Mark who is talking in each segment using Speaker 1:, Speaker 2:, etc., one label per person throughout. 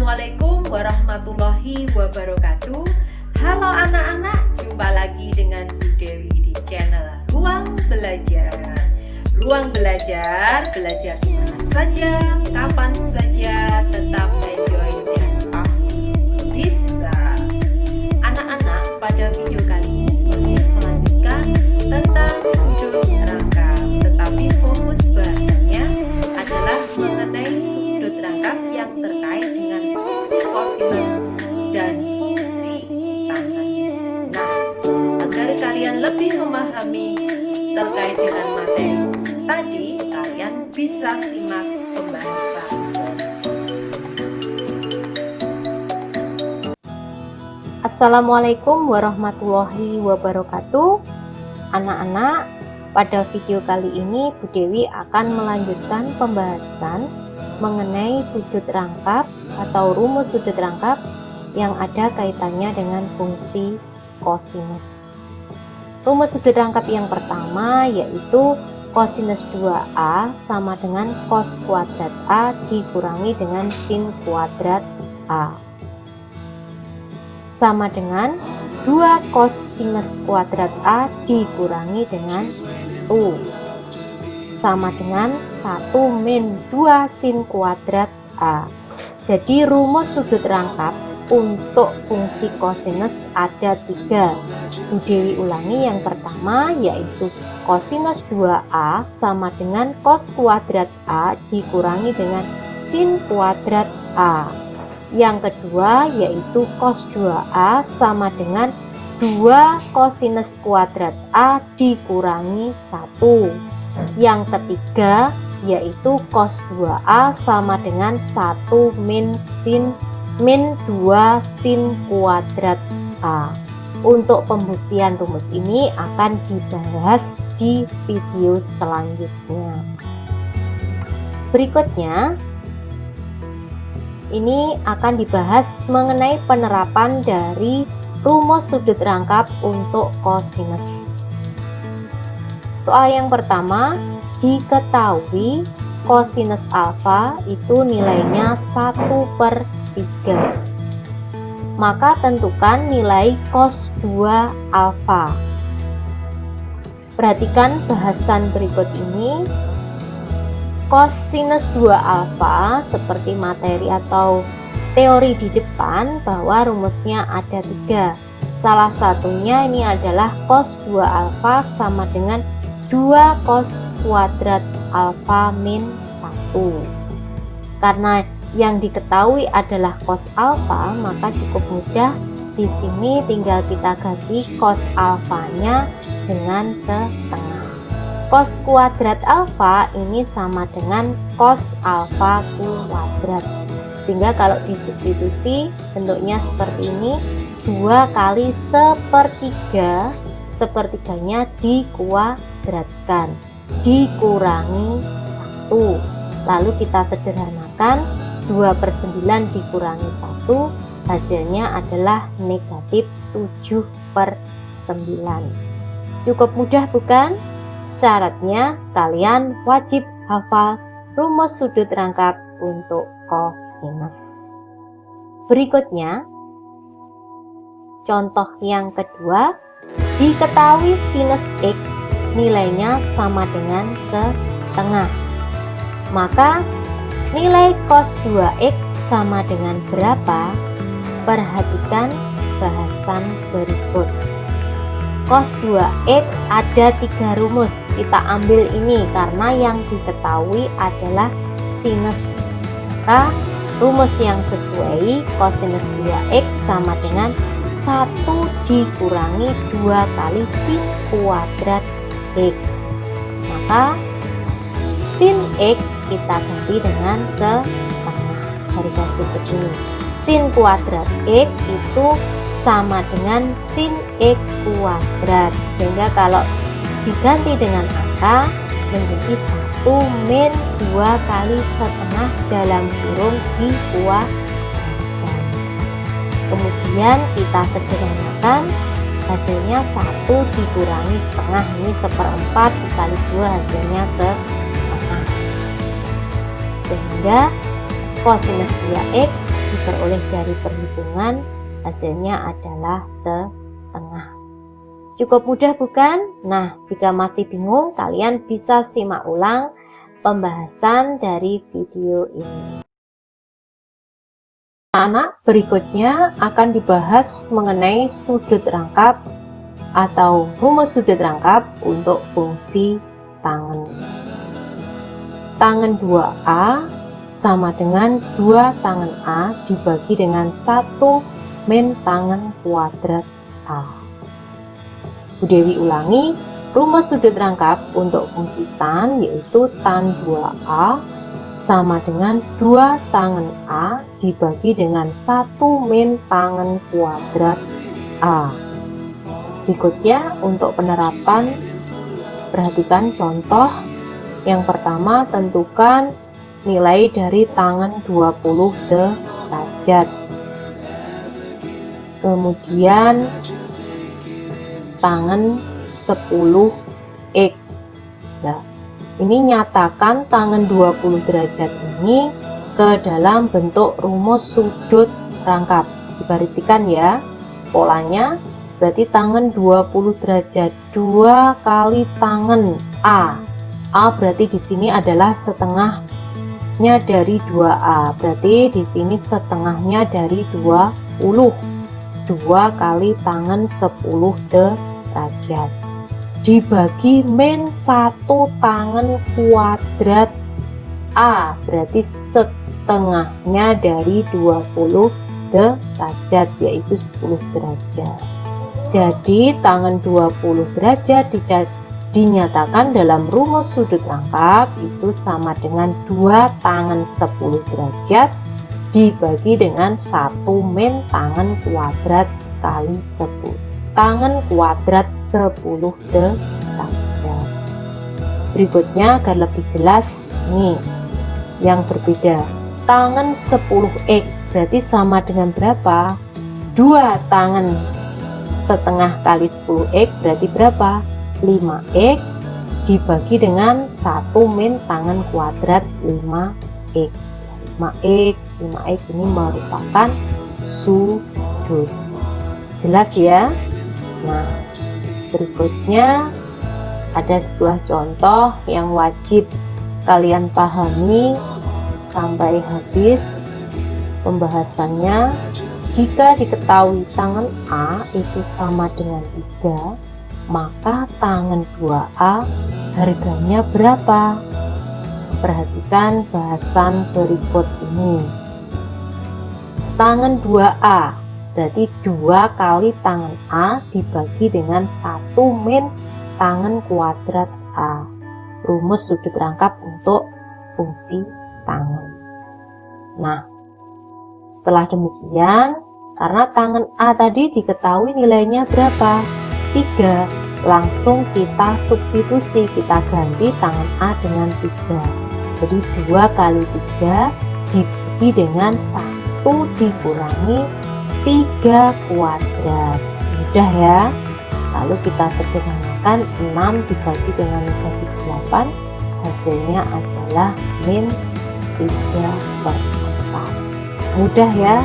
Speaker 1: Assalamualaikum warahmatullahi wabarakatuh. Halo anak-anak, jumpa lagi dengan Bu Dewi di channel Ruang Belajar. Ruang Belajar, belajar di mana saja, kapan saja, tetap enjoy dan pasti bisa. Anak-anak, pada video kali ini masih melanjutkan tentang sudut rangkap, tetapi fokus bahasanya adalah mengenai sudut rangkap yang terkait dengan fungsi kosinus dan fungsi tangen. Nah, agar kalian lebih memahami terkait dengan materi tadi, kalian bisa simak pembahasan.
Speaker 2: Assalamualaikum warahmatullahi wabarakatuh. Anak-anak, pada video kali ini Bu Dewi akan melanjutkan pembahasan mengenai sudut rangkap atau rumus sudut rangkap yang ada kaitannya dengan fungsi kosinus. Rumus sudut rangkap yang pertama yaitu kosinus 2A sama dengan cos kuadrat A dikurangi dengan sin kuadrat A, sama dengan 2 kosinus kuadrat A dikurangi dengan 1, sama dengan 1 min 2 sin kuadrat A. Jadi rumus sudut rangkap untuk fungsi kosinus ada 3. Bu Dewi ulangi, yang pertama yaitu kosinus 2A sama dengan cos kuadrat A dikurangi dengan sin kuadrat A. Yang kedua yaitu cos 2A sama dengan 2 kosinus kuadrat A dikurangi 1. Yang ketiga yaitu cos 2A sama dengan 1 min 2 sin kuadrat A. Untuk pembuktian rumus ini akan dibahas di video selanjutnya. Berikutnya ini akan dibahas mengenai penerapan dari rumus sudut rangkap untuk kosinus. Soal yang pertama, diketahui kosinus alfa itu nilainya 1/3. Maka tentukan nilai cos 2 alfa. Perhatikan bahasan berikut ini. Kosinus 2 alfa seperti materi atau teori di depan bahwa rumusnya ada 3. Salah satunya ini adalah cos 2 alfa sama dengan 2 cos kuadrat alfa min 1. Karena yang diketahui adalah cos alfa, maka cukup mudah. Di sini tinggal kita ganti cos alfanya dengan setengah. Cos kuadrat alfa ini sama dengan cos alfa kuadrat. Sehingga kalau disubstitusi bentuknya seperti ini, 2 kali 1/3, sepertiganya dikuadratkan, dikurangi 1. Lalu kita sederhanakan, 2/9 dikurangi 1, hasilnya adalah negatif 7/9. Cukup mudah bukan? Syaratnya kalian wajib hafal rumus sudut rangkap untuk kosinus. Berikutnya, contoh yang kedua, diketahui sinus X nilainya sama dengan setengah. Maka nilai cos 2X sama dengan berapa? Perhatikan bahasan berikut. Cos 2X ada 3 rumus. Kita ambil ini karena yang diketahui adalah sinus. Maka rumus yang sesuai kosinus 2X sama dengan 1 dikurangi 2 kali sin kuadrat X. Maka sin X kita ganti dengan setengah, dari hasil begini. Sin kuadrat X itu sama dengan sin X kuadrat, sehingga kalau diganti dengan angka menjadi 1 min 2 kali setengah dalam kurung dikuadratkan. Kemudian kita sederhanakan, hasilnya 1 dikurangi setengah, ini 1/4 dikali 2 hasilnya setengah. Sehingga kosinus 2X diperoleh dari perhitungan, hasilnya adalah setengah. Cukup mudah bukan? Nah, jika masih bingung, kalian bisa simak ulang pembahasan dari video ini. Anak berikutnya akan dibahas mengenai sudut rangkap atau rumus sudut rangkap untuk fungsi tangen. Tangen 2A sama dengan 2 tangen A dibagi dengan 1 min tangen kuadrat A. Bu Dewi ulangi, rumus sudut rangkap untuk fungsi tan yaitu tan 2A sama dengan 2 tangen A dibagi dengan 1 min tangen kuadrat A. Berikutnya untuk penerapan, perhatikan contoh. Yang pertama, tentukan nilai dari tangen 20 derajat. Kemudian tangen 10x. Nah, ini nyatakan tangen 20 derajat ini ke dalam bentuk rumus sudut rangkap. Diperhatikan ya, polanya berarti tangen 20 derajat 2 kali tangen A. A berarti di sini adalah setengahnya dari 2A. Berarti di sini setengahnya dari 20. 2 kali tangen 10 derajat. Dibagi min 1 tangen kuadrat A. Berarti setengahnya dari 20 derajat, yaitu 10 derajat. Jadi tangen 20 derajat dinyatakan dalam rumus sudut rangkap itu sama dengan 2 tangen 10 derajat dibagi dengan 1 min tangen kuadrat kali 10 tangen kuadrat 10 derajat. Berikutnya agar lebih jelas nih yang berbeda, tangen 10x berarti sama dengan berapa? 2 tangen setengah kali 10x berarti berapa? 5x dibagi dengan 1 min tangen kuadrat 5x. 5x ini merupakan sudut. Jelas ya? Nah, berikutnya ada sebuah contoh yang wajib kalian pahami sampai habis pembahasannya. Jika diketahui tangen A itu sama dengan 3, maka tangen 2A harganya berapa? Perhatikan bahasan berikut ini. Tangen 2A berarti 2 kali tangen A dibagi dengan 1 min tangen kuadrat A. Rumus sudut rangkap untuk fungsi tangen. Nah, setelah demikian, karena tangen A tadi diketahui nilainya berapa? 3, langsung kita substitusi, kita ganti tangen A dengan 3. Jadi 2 kali 3 dibagi dengan 1 dikurangi 3 kuadrat. Mudah ya. Lalu kita sederhanakan, 6 dibagi dengan negatif 8, hasilnya adalah min 3/4. Mudah ya.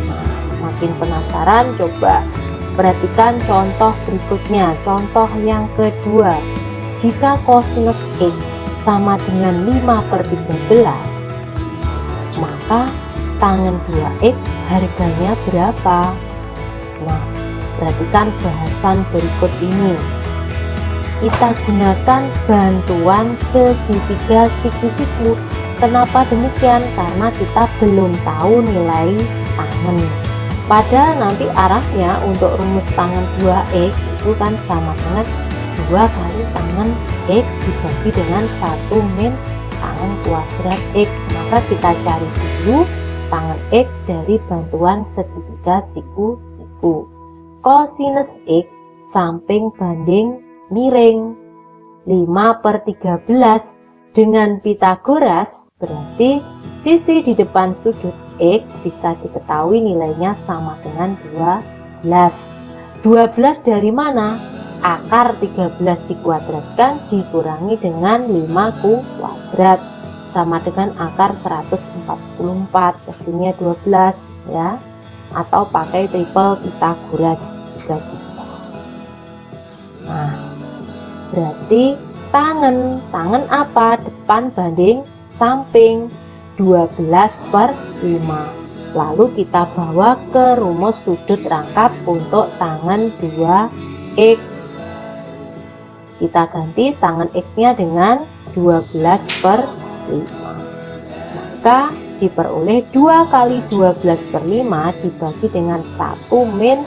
Speaker 2: Nah, makin penasaran, coba perhatikan contoh berikutnya. Contoh yang kedua, jika kosinus X sama dengan 5/13, maka tangen 2x harganya berapa? Nah, perhatikan bahasan berikut ini. Kita gunakan bantuan segitiga siku-siku. Kenapa demikian? Karena kita belum tahu nilai tangen. Padahal nanti arahnya untuk rumus tangen 2x itu kan sama dengan 2 kali tangen x dibagi dengan 1 min tangen kuadrat x. Maka kita cari dulu tangen x dari bantuan segitiga siku-siku. Kosinus x samping banding miring 5/13 dengan Pitagoras, berarti sisi di depan sudut X bisa diketahui nilainya sama dengan 12. 12 dari mana? Akar 13 dikuadratkan dikurangi dengan 5 kuadrat. sama dengan akar 144, hasilnya 12 ya, atau pakai triple Pythagoras juga bisa. Nah, berarti tangan apa? Depan banding samping, 12/5. Lalu kita bawa ke rumus sudut rangkap untuk tangan 2x. Kita ganti tangan x-nya dengan 12/5. Maka diperoleh 2 kali 12/5 dibagi dengan 1 min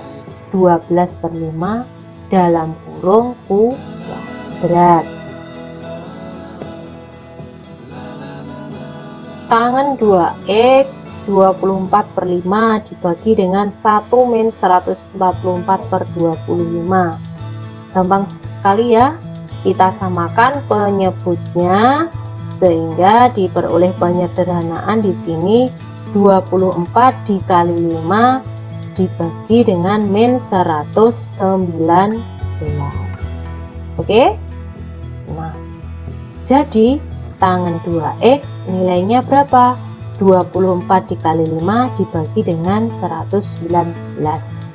Speaker 2: 12/5 dalam kurung kuadrat. Tangan 2x 24/5 dibagi dengan 1 min 144/25. Gampang sekali ya, kita samakan penyebutnya sehingga diperoleh penyederhanaan. Di sini 24 dikali 5 dibagi dengan min 119. Oke, nah jadi tangan 2x nilainya berapa? 24 dikali 5 dibagi dengan 119,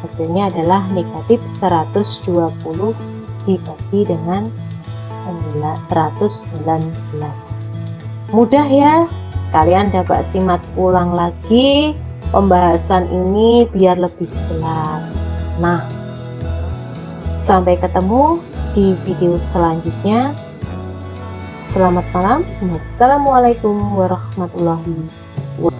Speaker 2: hasilnya adalah negatif 120 dibagi dengan 119. Mudah ya, kalian dapat simak ulang lagi pembahasan ini biar lebih jelas. Nah, sampai ketemu di video selanjutnya. Selamat malam. Wassalamualaikum warahmatullahi wabarakatuh.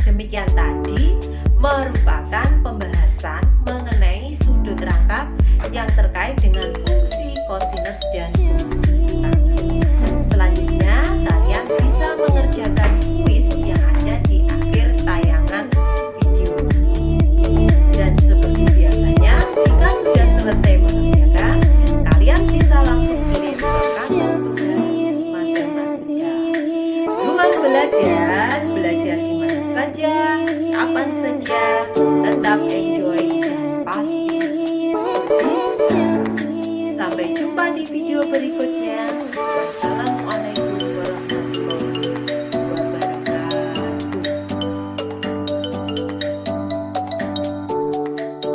Speaker 1: Demikian tadi merupakan pembahasan mengenai sudut rangkap yang terkait dengan fungsi kosinus dan fungsi tangan. Selanjutnya kalian bisa mengerjakan kuis yang ada di akhir tayangan video. Dan seperti biasanya, jika sudah selesai mengerjakan, kalian bisa langsung kirim ke kantor tugas matematika. Ruang belajar di mana saja, kapan saja, tetap enjoy dan pasti bisa. Sampai jumpa di video berikutnya. Wassalamualaikum.